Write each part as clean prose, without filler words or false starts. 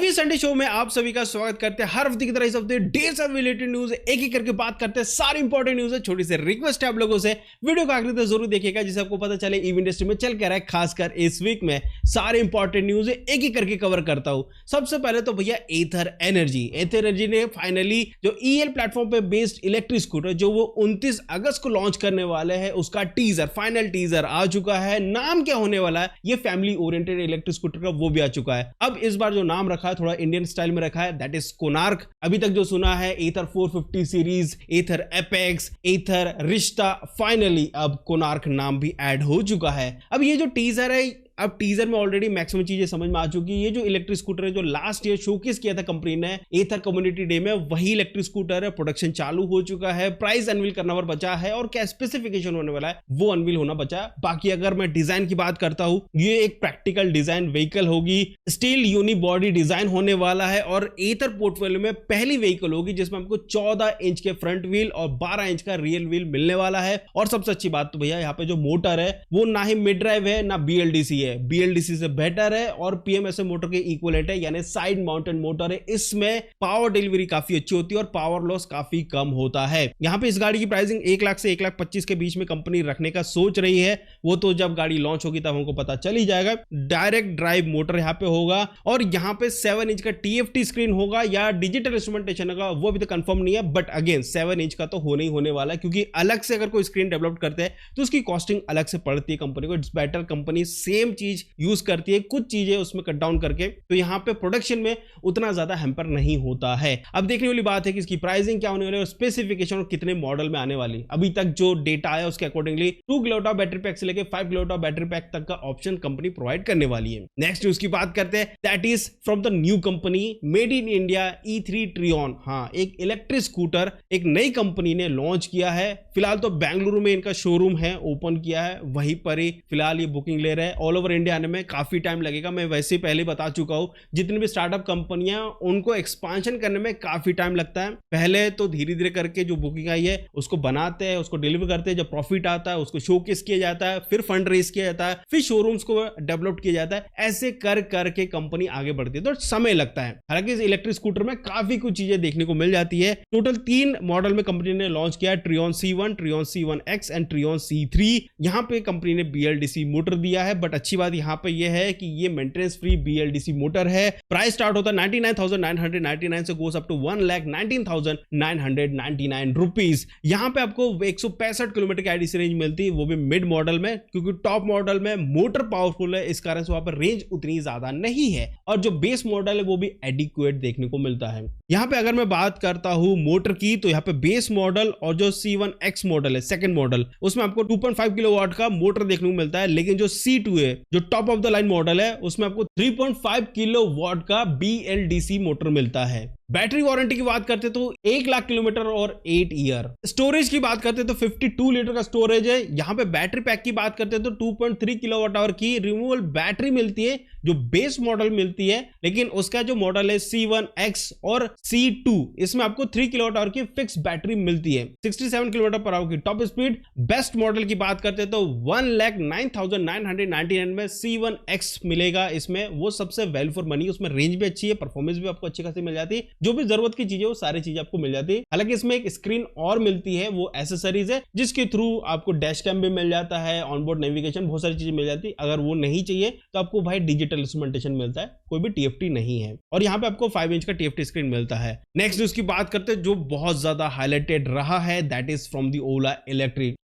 Lucky Sunday show में आप सभी का स्वागत करते हैं। हर हफ्ते की तरह इस हफ्ते ढेर सारे रिलेटेड न्यूज एक एक करके बात करते हैं। सारी इंपॉर्टेंट न्यूज है। छोटी सी रिक्वेस्ट है आप लोगों से, वीडियो को आखिर तक जरूर देखिएगा जिससे आपको पता चले इव इंडस्ट्री में चल क्या रहा है। खासकर इस वीक में सारे इंपॉर्टेंट न्यूज एक एक करके कवर करता हूं। सबसे पहले तो भैया एथर एनर्जी ने फाइनली जो ईएल प्लेटफॉर्म पे बेस्ड इलेक्ट्रिक स्कूटर जो वो 29 अगस्त को लॉन्च करने वाले हैं, उसका टीजर, फाइनल टीजर आ चुका है। नाम क्या होने वाला है ये फैमिली ओरिएंटेड इलेक्ट्रिक स्कूटर का, वो भी आ चुका है। अब इस बार जो नाम रखा है थोड़ा इंडियन स्टाइल में रखा है, दैट इज कोनार्क। अभी तक जो सुना है एथर 450 सीरीज, एथर एपेक्स, एथर रिश्ता, फाइनली अब कोनार्क नाम भी ऐड हो चुका है। अब ये जो टीजर है, अब टीजर में ऑलरेडी मैक्सिमम चीजें समझ में आ चुकी है। ये जो इलेक्ट्रिक स्कूटर है जो लास्ट ईयर शोकेस किया था कंपनी ने एथर कम्युनिटी डे में, वही इलेक्ट्रिक स्कूटर है। प्रोडक्शन चालू हो चुका है, प्राइस अनवील करना और बचा है, और क्या स्पेसिफिकेशन होने वाला है वो अनवील होना बचा है। बाकी अगर मैं डिजाइन की बात करता हूं, ये एक प्रैक्टिकल डिजाइन व्हीकल होगी, स्टील यूनी बॉडी डिजाइन होने वाला है, और एथर पोर्टफोलियो में पहली व्हीकल होगी जिसमें हमको 14 इंच के फ्रंट व्हील और 12 इंच का रियल व्हील मिलने वाला है। और सबसे अच्छी बात तो भैया यहाँ पे जो मोटर है वो ना ही मिड ड्राइव है ना बीएलडीसी, बीएलडीसी से बेटर है और पीएमएसए मोटर के इक्विवेलेंट है, यानी साइड माउंटेड मोटर है। इसमें पावर डिलीवरी काफी अच्छी होती है और पावर लॉस काफी कम होता है। यहां पे इस गाड़ी की प्राइसिंग 1 लाख से 1,25,000 के बीच में कंपनी रखने का सोच रही है। वो तो जब गाड़ी लॉन्च होगी तब हमको पता चल ही जाएगा। डायरेक्ट ड्राइव मोटर यहां पे होगा और यहां पे 7 इंच का टीएफटी स्क्रीन होगा या डिजिटल इंस्ट्रूमेंटेशन होगा, वो अभी तो कंफर्म नहीं है, बट अगेन 7 इंच का तो होने ही होने वाला है, क्योंकि अलग से अगर कोई स्क्रीन डेवलप करते हैं तो उसकी कॉस्टिंग अलग से पड़ती है कंपनी को। इट्स बेटर कंपनी सेम चीज यूज करती है, कुछ चीजें उसमें कट डाउन करके, तो यहां पे प्रोडक्शन में उतना ज्यादा हैम्पर नहीं होता है। अब देखने वाली बात है कि इसकी प्राइसिंग क्या होने वाली है और स्पेसिफिकेशन और कितने मॉडल में आने वाली। अभी तक जो डेटा आया उसके अकॉर्डिंगली 2 किलोवाट बैटरी पैक से लेकर 5 किलोवाट बैटरी पैक तक का ऑप्शन कंपनी प्रोवाइड करने वाली है। नेक्स्ट न्यूज की बात करते हैं, that is from the new company made in India E3 ट्रियॉन। हाँ, एक इलेक्ट्रिक स्कूटर एक नई कंपनी ने लॉन्च किया है। फिलहाल तो बेंगलुरु में इनका शोरूम है, ओपन किया है, वहीं पर ही फिलहाल ये बुकिंग ले रहे हैं। ऑल ओवर इंडिया आने में काफी टाइम लगेगा, मैं वैसे पहले बता चुका हूं। जितनी भी स्टार्टअप कंपनियां, उनको एक्सपांशन करने में काफी टाइम लगता है। पहले तो धीरे धीरे करके जो बुकिंग आई है उसको बनाते हैं, उसको डिलीवर करते हैं, जब प्रॉफिट आता है उसको शोकेस किया जाता है, फिर फंड रेज किया जाता है, फिर शोरूम्स को डेवलप किया जाता है। ऐसे कर करके कंपनी आगे बढ़ती है, तो समय लगता है। हालांकि इस इलेक्ट्रिक स्कूटर में काफी कुछ चीजें देखने को मिल जाती है। टोटल 3 मॉडल में कंपनी ने लॉन्च किया, ट्रियॉन C1, ट्रियॉन C1X एंड ट्रियॉन C3। यहां पे कंपनी ने BLDC मोटर दिया है, बट अच्छी बात यहां पे यह है कि ये मेंटेनेंस फ्री BLDC मोटर है। प्राइस स्टार्ट होता है 99,999 से गोस अप टू 1,19,999 रुपीज। यहां पे आपको 165 किलोमीटर की आईडीसी रेंज मिलती है, वो भी मिड मॉडल में, क्योंकि टॉप मॉडल में मोटर पावरफुल है, इस कारण से वहां पर रेंज उतनी ज्यादा नहीं है। और जो बेस मॉडल है वो भी एडिक्वेट देखने को मिलता है। यहां पे अगर मैं बात करता हूं मोटर की, तो यहां पे बेस मॉडल और जो C1X मॉडल है सेकंड मॉडल, उसमें आपको 2.5 किलोवाट का मोटर देखने को मिलता है। लेकिन जो C2 है, जो top of the line model है, उसमें आपको 3.5 किलोवाट का BLDC मोटर मिलता है। बैटरी वारंटी की बात करते तो 1 लाख किलोमीटर और 8 ईयर। स्टोरेज की बात करते तो 52 लीटर का स्टोरेज है। यहां पे बैटरी पैक की बात करते तो 2.3 किलोवाट आवर की रिमूवेबल बैटरी मिलती है, जो बेस मॉडल मिलती है। लेकिन उसका जो मॉडल है C1X और C2, इसमें आपको 3 किलोवाट आवर की फिक्स बैटरी मिलती है। 67 किलोमीटर पर आवर की टॉप स्पीड। बेस्ट मॉडल की बात करते तो 1,09,999 में C1X मिलेगा। इसमें वो सबसे वैल्यू फॉर मनी, उसमें रेंज भी अच्छी है, परफॉर्मेंस भी आपको अच्छी खासी मिल जाती है, जो भी जरूरत की चीजें वो सारी चीजें आपको मिल जाती है। हालांकि इसमें एक स्क्रीन और मिलती है, वो एसेसरीज है, जिसके थ्रू आपको डैश कैम भी मिल जाता है, ऑनबोर्ड नेविगेशन, बहुत सारी चीजें मिल जाती है। अगर वो नहीं चाहिए तो आपको भाई डिजिटल इंस्ट्रूमेंटेशन मिलता है, कोई भी TFT नहीं है, और यहाँ पे आपको 5 इंच का TFT स्क्रीन मिलता है। नेक्स्ट न्यूज की बात करते हैं जो बहुत ज्यादा हाईलाइटेड रहा है, that is from the Ola electric.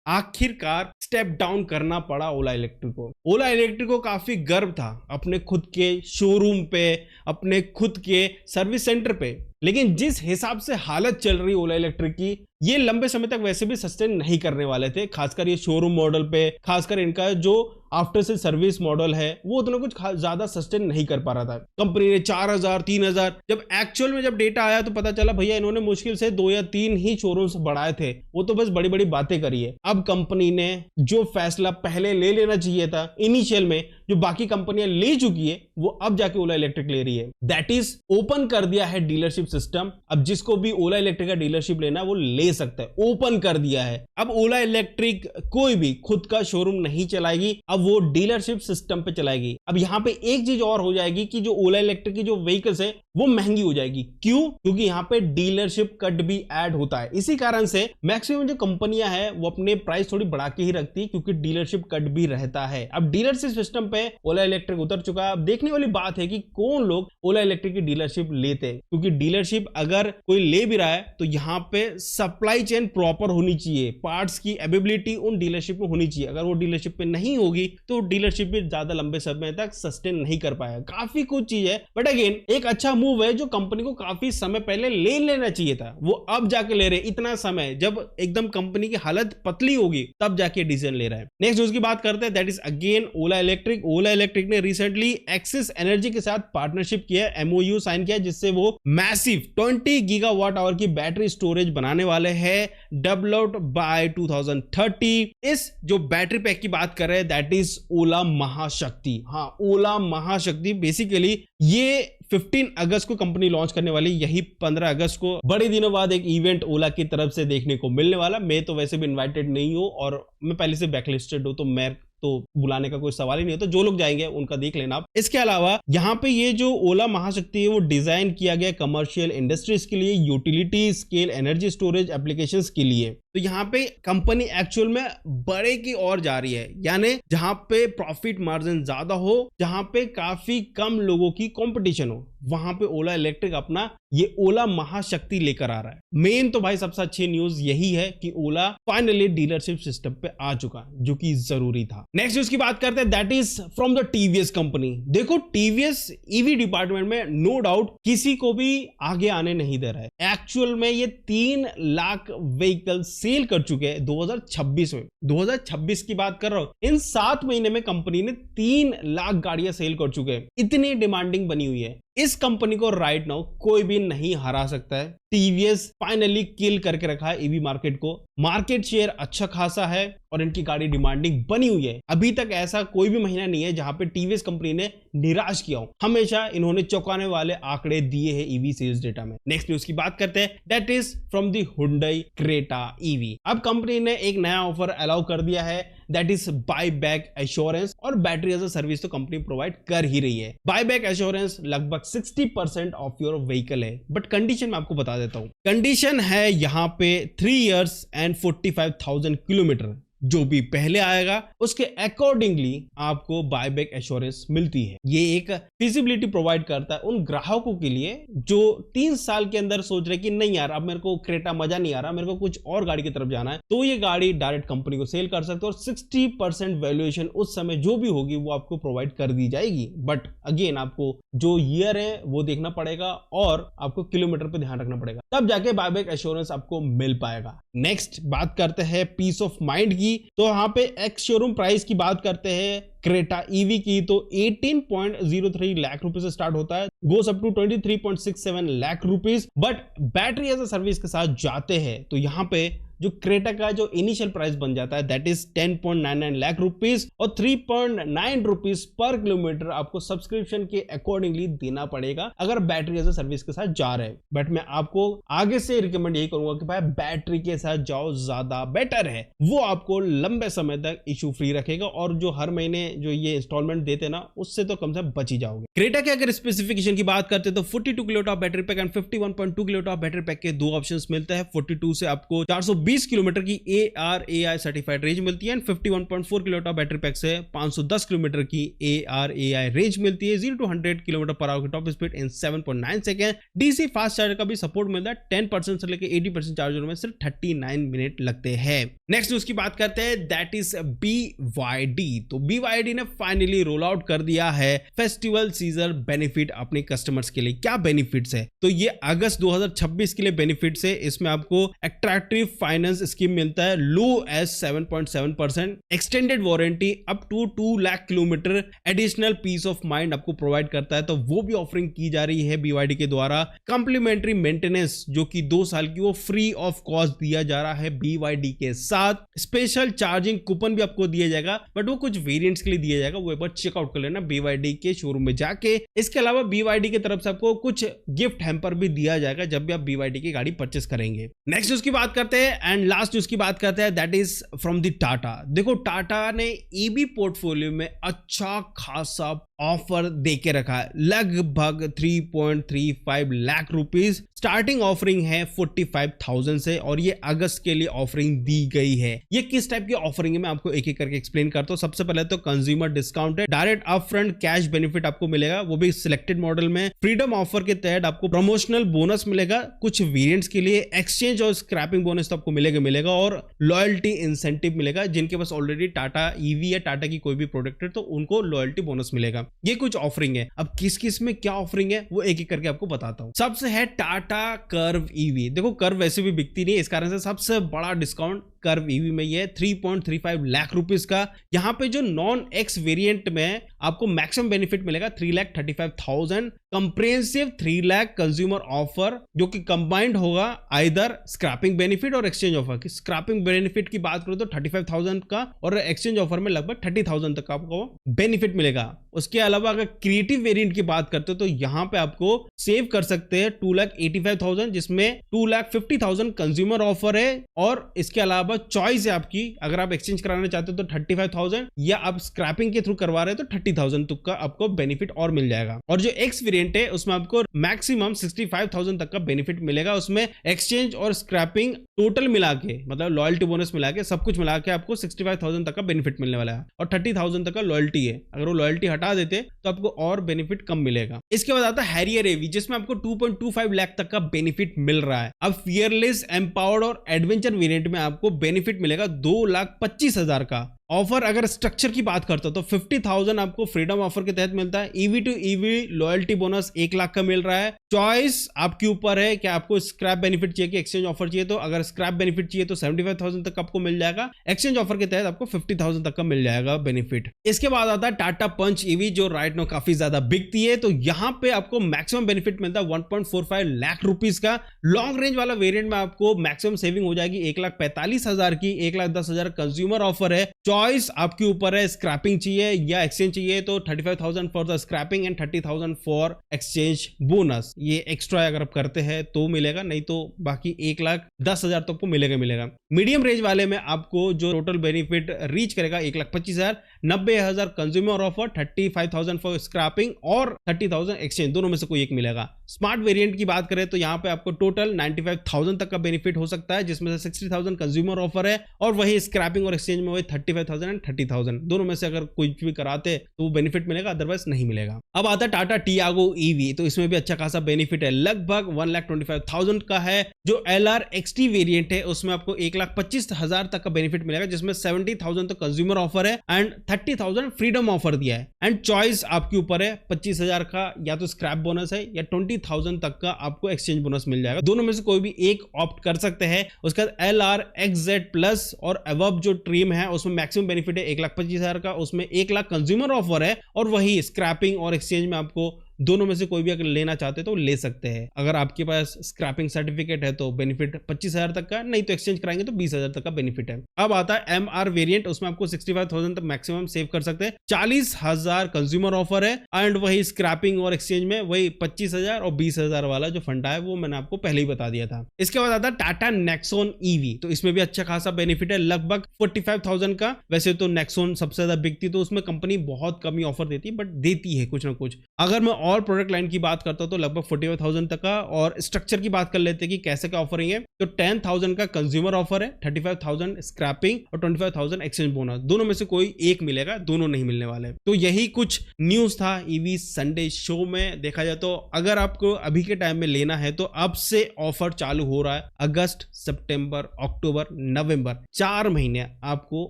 आखिरकार स्टेप डाउन करना पड़ा ओला इलेक्ट्रिक को। ओला इलेक्ट्रिक को काफी गर्व था अपने खुद के शोरूम पे, अपने खुद के सर्विस सेंटर पे, लेकिन जिस हिसाब से हालत चल रही ओला इलेक्ट्रिक की, ये लंबे समय तक वैसे भी सस्टेन नहीं करने वाले थे। खासकर ये शोरूम मॉडल पे, खासकर इनका जो आफ्टर से सर्विस मॉडल है वो उतना कुछ ज्यादा सस्टेन नहीं कर पा रहा था। कंपनी ने 4,000 3,000, जब एक्चुअल में जब डेटा आया तो पता चला भैया इन्होंने मुश्किल से 2 या 3 ही शोरूम्स बढ़ाए थे, वो तो बस बड़ी बड़ी बातें करी है। अब कंपनी ने जो फैसला पहले ले लेना चाहिए था इनिशियल में, जो बाकी कंपनियां ले चुकी है, वो अब जाके ओला इलेक्ट्रिक ले रही है। दैट इज ओपन कर दिया है डीलरशिप सिस्टम। अब जिसको भी ओला इलेक्ट्रिक का डीलरशिप लेना वो ले ले सकता है, ओपन कर दिया है। अब ओला इलेक्ट्रिक कोई भी खुद का शोरूम नहीं चलाएगी, अब वो डीलरशिप सिस्टम पे चलाएगी। अब यहाँ पे एक चीज और हो जाएगी कि जो ओला इलेक्ट्रिक की जो व्हीकल्स है वो महंगी हो जाएगी। क्यों? क्योंकि यहाँ पे डीलरशिप कट भी ऐड होता है। इसी कारण से मैक्सिमम जो कंपनियां हैं वो अपने प्राइस थोड़ी बढ़ा के ही रखती है, क्योंकि डीलरशिप कट भी रहता है। अब डीलरशिप सिस्टम पे ओला इलेक्ट्रिक उतर चुका है। अब देखने वाली बात है कि कौन लोग ओला इलेक्ट्रिक की डीलरशिप लेते हैं, क्योंकि डीलरशिप अगर कोई ले भी रहा है तो यहाँ पे सप्लाई चेन प्रॉपर होनी चाहिए, पार्ट्स की अवेलेबिलिटी उन डीलरशिप में होनी चाहिए। अगर वो डीलरशिप पे नहीं होगी तो डीलरशिप भी ज्यादा लंबे समय तक सस्टेन नहीं कर पाएगा। काफी कुछ चीज है, बट अगेन एक अच्छा मूव है जो कंपनी को काफी समय पहले ले लेना चाहिए था, वो अब जाके ले रहे। इतना समय जब एकदम कंपनी की हालत पतली होगी तब जाके डिसीजन ले रहा है। नेक्स्ट न्यूज की बात करते हैं, that is again Ola electric. Ola electric ने रिसेंटली एक्सिस एनर्जी के साथ पार्टनरशिप किया, एमओयू साइन किया, जिससे वो मैसिव 20 गीगावाट आवर की बैटरी स्टोरेज बनाने वाले हैं, डेवलप्ड बाय 2030। इस जो बैटरी पैक की बात कर रहे हैं दैट इज ओला महाशक्ति। हाँ, ओला महाशक्ति बेसिकली ये 15 अगस्त को कंपनी लॉन्च करने वाली, यही 15 अगस्त को बड़े दिनों बाद एक इवेंट ओला की तरफ से देखने को मिलने वाला। मैं तो वैसे भी इनवाइटेड नहीं हूं और मैं पहले से बैकलिस्टेड हूं, तो मैं तो बुलाने का कोई सवाल ही नहीं होता। जो लोग जाएंगे उनका देख लेना आप। इसके अलावा यहाँ पे ये जो ओला महाशक्ति है वो डिजाइन किया गया कमर्शियल इंडस्ट्रीज के लिए, utility scale energy storage applications के लिए। तो यहाँ पे कंपनी एक्चुअल में बड़े की ओर जा रही है, यानी जहां पे प्रॉफिट मार्जिन ज्यादा हो, जहां पे काफी कम लोगों की कंपटीशन हो, वहां पे ओला इलेक्ट्रिक अपना ये ओला महाशक्ति लेकर आ रहा है। मेन तो भाई सबसे अच्छी न्यूज यही है कि ओला फाइनली डीलरशिप सिस्टम पे आ चुका, जो कि जरूरी था। नेक्स्ट न्यूज की बात करते हैं, that is from the TVS company. देखो टीवीएस ईवी डिपार्टमेंट में नो डाउट किसी को भी आगे आने नहीं दे रहा है। एक्चुअल में ये 3 लाख व्हीकल सेल कर चुके हैं 2026 में। 2026 की बात कर रहा हूं, इन 7 महीने में कंपनी ने 3 लाख गाड़ियां सेल कर चुके हैं। इतनी डिमांडिंग बनी हुई है। इस कंपनी को राइट नाउ कोई भी नहीं हरा सकता है। टीवीएस फाइनली किल करके रखा है ईवी मार्केट को। मार्केट शेयर अच्छा खासा है और इनकी गाड़ी डिमांडिंग बनी हुई है। अभी तक ऐसा कोई भी महीना नहीं है जहां पे टीवीएस कंपनी ने निराश किया हो। हमेशा इन्होंने चौंकाने वाले आंकड़े दिए हैं ईवी सेल्स डेटा में। नेक्स्ट न्यूज की बात करते हैं, that is from the Hyundai Creta EV. अब कंपनी ने एक नया ऑफर अलाउ कर दिया है, that is buy back assurance, और बैटरी एज अ सर्विस तो कंपनी प्रोवाइड कर ही रही है। बाय बैक एश्योरेंस लगभग 60% ऑफ योर व्हीकल है, बट कंडीशन मैं आपको बता देता हूं। कंडीशन है यहां पे 3 इयर्स एंड 45,000 किलोमीटर। जो भी पहले आएगा उसके अकॉर्डिंगली आपको बायबैक एश्योरेंस मिलती है। ये एक फिजिबिलिटी प्रोवाइड करता है उन ग्राहकों के लिए जो 3 साल के अंदर सोच रहे कि नहीं यार अब मेरे को क्रेटा मजा नहीं आ रहा, मेरे को कुछ और गाड़ी की तरफ जाना है, तो ये गाड़ी डायरेक्ट कंपनी को सेल कर सकते हो और 60% वैल्यूएशन उस समय जो भी होगी वो आपको प्रोवाइड कर दी जाएगी। बट अगेन आपको जो ईयर है वो देखना पड़ेगा और आपको किलोमीटर पे ध्यान रखना पड़ेगा, तब जाके बायबैक एश्योरेंस आपको मिल पाएगा। नेक्स्ट बात करते हैं पीस ऑफ माइंड की। तो यहां पे एक्स शोरूम प्राइस की बात करते हैं क्रेटा ईवी की, तो 18.03 लाख रुपए से स्टार्ट होता है, goes up to 23.67 lakh rupees. But battery as a service के साथ जाते हैं तो यहां पे जो क्रेटा का जो इनिशियल प्राइस बन जाता है दैट इज 10.99 लाख रुपीस और 3.9 रुपीस पर किलोमीटर आपको सब्सक्रिप्शन के अकॉर्डिंगली देना पड़ेगा अगर बैटरी एज अ सर्विस के साथ जा रहे हैं। बट मैं आपको आगे से रिकमेंड यही करूंगा कि भाई बैटरी के साथ जाओ, ज्यादा बेटर है, वो आपको लंबे समय तक इशू फ्री रखेगा और जो हर महीने जो ये इंस्टॉलमेंट देते ना उससे तो कम से कम बच ही जाओगे। क्रेटा के अगर स्पेसिफिकेशन की बात करते तो 42 kilowatt battery pack and 51.2 kilowatt battery pack के 2 ऑप्शंस मिलते हैं। 42 से आपको 420 किलोमीटर की ARAI सर्टिफाइड रेंज मिलती है एंड 51.4 किलोवाट बैटरी पैक से 510 किलोमीटर की ARAI रेंज मिलती है। 0 to 100 किलोमीटर पर आवर की top speed in 7.9 second. DC fast charger का भी सपोर्ट मिलता है। 10% से लेकर 80% चार्जर में सिर्फ 39 मिनट लगते हैं। नेक्स्ट न्यूज की बात करते हैं, दैट इज BYD। तो BYD ने फाइनली रोल आउट कर दिया है फेस्टिवल सीजन बेनिफिट अपने कस्टमर्स के लिए। क्या बेनिफिट्स है? तो ये अगस्त 2026 के लिए बेनिफिट्स है। इसमें आपको अट्रैक्टिव फाइनेंस फाइनेंस स्कीम मिलता है low as 7.7%, extended warranty up to 2 lakh kilometer, additional peace of mind आपको प्रोवाइड करता है, तो वो भी ऑफरिंग की जा रही है BYD के द्वारा। कंप्लीमेंट्री मेंटेनेंस जो कि 2 साल की वो फ्री ऑफ कॉस्ट दिया जा रहा है BYD के साथ। स्पेशल चार्जिंग कूपन भी आपको दिया जाएगा, बट वो कुछ वेरिएंट्स के लिए दिया जाएगा, वो एक बार चेकआउट कर लेना BYD के शोरूम में जाके। इसके अलावा BYD की तरफ से आपको कुछ गिफ्ट हैम्पर भी दिया जाएगा जब भी आप BYD की गाड़ी परचेस करेंगे। नेक्स्ट न्यूज की बात करते हैं एंड लास्ट न्यूज की बात करते हैं, that is from the Tata. देखो टाटा ने EV पोर्टफोलियो में अच्छा खासा ऑफर देके रखा है, लगभग 3.35 लाख रुपीस स्टार्टिंग ऑफरिंग है 45,000 से, और ये अगस्त के लिए ऑफरिंग दी गई है। ये किस टाइप की ऑफरिंग है मैं आपको एक एक करके एक्सप्लेन करता हूं। सबसे पहले तो कंज्यूमर डिस्काउंट है, डायरेक्ट अपफ्रंट कैश बेनिफिट आपको मिलेगा, वो भी सिलेक्टेड मॉडल में। फ्रीडम ऑफर के तहत आपको प्रमोशनल बोनस मिलेगा, कुछ वेरिएंट्स के लिए एक्सचेंज और स्क्रैपिंग बोनस तो आपको मिलेगा, और लॉयल्टी इंसेंटिव मिलेगा। जिनके पास ऑलरेडी टाटा EV या टाटा की कोई भी प्रोडक्ट है तो उनको लॉयल्टी बोनस मिलेगा। ये कुछ ऑफरिंग है। अब किस किस में क्या ऑफरिंग है वो एक एक करके आपको बताता हूं। सबसे है टाटा कर्व EV। देखो कर्व वैसे भी बिकती नहीं है, इस कारण से सबसे बड़ा डिस्काउंट कर्व EV में ये 3.35 लाख रुपीस का। यहाँ पे जो नॉन एक्स वेरिएंट में आपको मैक्सिमम बेनिफिट मिलेगा 3,35,000, कंप्रेहेंसिव 3 लाख कंज्यूमर ऑफर जो कि कंबाइंड होगा आइदर स्क्रैपिंग बेनिफिट और एक्सचेंज ऑफर की। स्क्रैपिंग बेनिफिट की बात करो तो 35,000 का, और एक्सचेंज ऑफर में लगभग 30,000 तक का आपको बेनिफिट मिलेगा। उसके अलावा अगर क्रिएटिव वेरिएंट की बात करते हो तो यहाँ पे आपको सेव कर सकते हैं 2,85,000, जिसमें 2,50,000 कंज्यूमर ऑफर है, और इसके अलावा चॉइस है आपकी, अगर आप एक्सचेंज कराना चाहते हो तो 35,000, या आप स्क्रैपिंग के थ्रू करवा रहे हो तो 30,000 तक का आपको बेनिफिट और मिल जाएगा। और जो एक्स वेरिएंट है उसमें आपको मैक्सिमम 65,000 तक का बेनिफिट मिलेगा। उसमें एक्सचेंज और स्क्रैपिंग टोटल मिला के, मतलब लॉयल्टी बोनस मिला के, सब कुछ मिला के आपको 65,000 तक का बेनिफिट मिलने वाला है, और 30,000 तक का लॉयल्टी है। अगर वो लॉयल्टी हटा देते तो आपको और बेनिफिट कम मिलेगा। इसके बाद आता है हैरियर AV, जिसमें आपको 2.25 लाख तक का बेनिफिट मिल रहा है। अब फियरलेस, एम्पावर्ड और एडवेंचर वेरिएंट में आपको बेनिफिट मिलेगा 2,25,000 का। ऑफर अगर स्ट्रक्चर की बात करता तो 50,000 आपको फ्रीडम ऑफर के तहत मिलता है। EV to EV loyalty bonus 1 lakh का मिल रहा है। चॉइस आपके ऊपर है कि आपको स्क्रैप बेनिफिट चाहिए कि एक्सचेंज ऑफर चाहिए, तो अगर स्क्रैप बेनिफिट चाहिए तो 75,000 तक आपको मिल जाएगा। एक्सचेंज ऑफर के तहत आपको 50,000 तक का मिल जाएगा बेनिफिट। इसके बाद आता है टाटा पंच EV, जो राइट नाउ काफी ज्यादा बिकती है, तो यहाँ पे आपको मैक्सिमम बेनिफिट मिलता है 1.45 लाख रुपीस का। लॉन्ग रेंज वाला वेरिएंट में आपको मैक्सिमम सेविंग हो जाएगी 1,45,000 की, 1,10,000 कंज्यूमर ऑफर है। चॉइस आपके ऊपर है, स्क्रैपिंग चाहिए या एक्सचेंज चाहिए तो 35,000 for the scrapping and 30,000 for exchange bonus. ये एक्स्ट्रा अगर आप करते हैं तो मिलेगा, नहीं तो बाकी 1,10,000 तक को मिलेगा। मीडियम रेंज वाले में आपको जो टोटल बेनिफिट रीच करेगा 1,25,000, 90,000 कंज्यूमर ऑफर, 35,000 फॉर स्क्रैपिंग और 30,000 एक्सचेंज, दोनों में से कोई एक मिलेगा। स्मार्ट वेरिएंट की बात करें तो यहाँ पे आपको टोटल 95,000 तक का बेनिफिट हो सकता है, जिसमें से 60,000 कंज्यूमर ऑफर है, और वही स्क्रैपिंग और एक्सचेंज में वही 35,000 एंड 30,000, दोनों में से अगर कुछ भी कराते तो वो बेनिफिट मिलेगा, अदरवाइज नहीं मिलेगा। अब आता है टाटा टियागो EV, तो इसमें भी अच्छा खासा बेनिफिट है, लगभग 1,25,000 का है। जो LR XT वेरिएंट है उसमें आपको 1,25,000 तक का बेनिफिट मिलेगा, जिसमें 70,000 तो कंज्यूमर ऑफर है एंड 30,000 फ्रीडम ऑफर दिया है। एंड चॉइस आपके ऊपर है, 25,000 का या तो स्क्रैप बोनस है या 20,000 तक का आपको एक्सचेंज बोनस मिल जाएगा, दोनों में से कोई भी एक ऑप्ट कर सकते हैं। उसके बाद LR XZ प्लस और अबव जो ट्रिम है उसमें मैक्सिमम बेनिफिट है 1,25,000 का, उसमें 1 लाख कंज्यूमर ऑफर है, और वही स्क्रैपिंग और एक्सचेंज में आपको दोनों में से कोई भी अगर लेना चाहते तो ले सकते हैं। अगर आपके पास स्क्रैपिंग सर्टिफिकेट है तो बेनिफिट 25,000 तक का, नहीं तो एक्सचेंज कराएंगे तो 20,000 तक का बेनिफिट है। अब आता है MR वेरिएंट, उसमें आपको 65,000 तक मैक्सिमम सेव कर सकते हैं, 40,000 कंज्यूमर ऑफर है, एंड वही स्क्रैपिंग और एक्सचेंज में वही 25,000 और 20,000 वाला जो फंडा है वो मैंने आपको पहले ही बता दिया था। इसके बाद आता है टाटा नेक्सॉन EV, तो इसमें भी अच्छा खासा बेनिफिट है, लगभग 45,000 का। वैसे तो नेक्सॉन सबसे ज्यादा बिकती, तो उसमें कंपनी बहुत कम ही ऑफर देती है, बट देती है कुछ ना कुछ। अगर मैं और प्रोडक्ट लाइन की बात करता हूं तो लगभग 45,000 तक का। और स्ट्रक्चर की बात कर लेते हैं कि कैसे क्या ऑफरिंग है, तो 10,000 का कंज्यूमर ऑफर है, 35,000 स्क्रैपिंग और 25,000 एक्सचेंज बोनस, दोनों में से कोई एक मिलेगा, दोनों नहीं मिलने वाले। तो यही कुछ न्यूज था EV संडे शो में। देखा जाए तो अगर आपको अभी के टाइम में लेना है तो अब से ऑफर चालू हो रहा है, अगस्त, सितंबर, अक्टूबर, नवंबर, 4 महीने आपको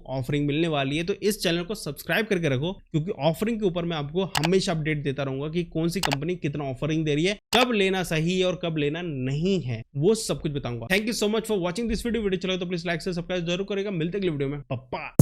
ऑफरिंग मिलने वाली है। तो इस चैनल को सब्सक्राइब करके रखो, क्योंकि ऑफरिंग के ऊपर मैं आपको हमेशा अपडेट देता रहूंगा कि कौन सी कंपनी कितना ऑफरिंग दे रही है, कब लेना सही है और कब लेना नहीं है, वो सब कुछ बताऊंगा। Thank you so much for watching this video चलो तो प्लीज लाइक से सब्सक्राइब जरूर करेगा। मिलते अगले वीडियो में, पप्पा।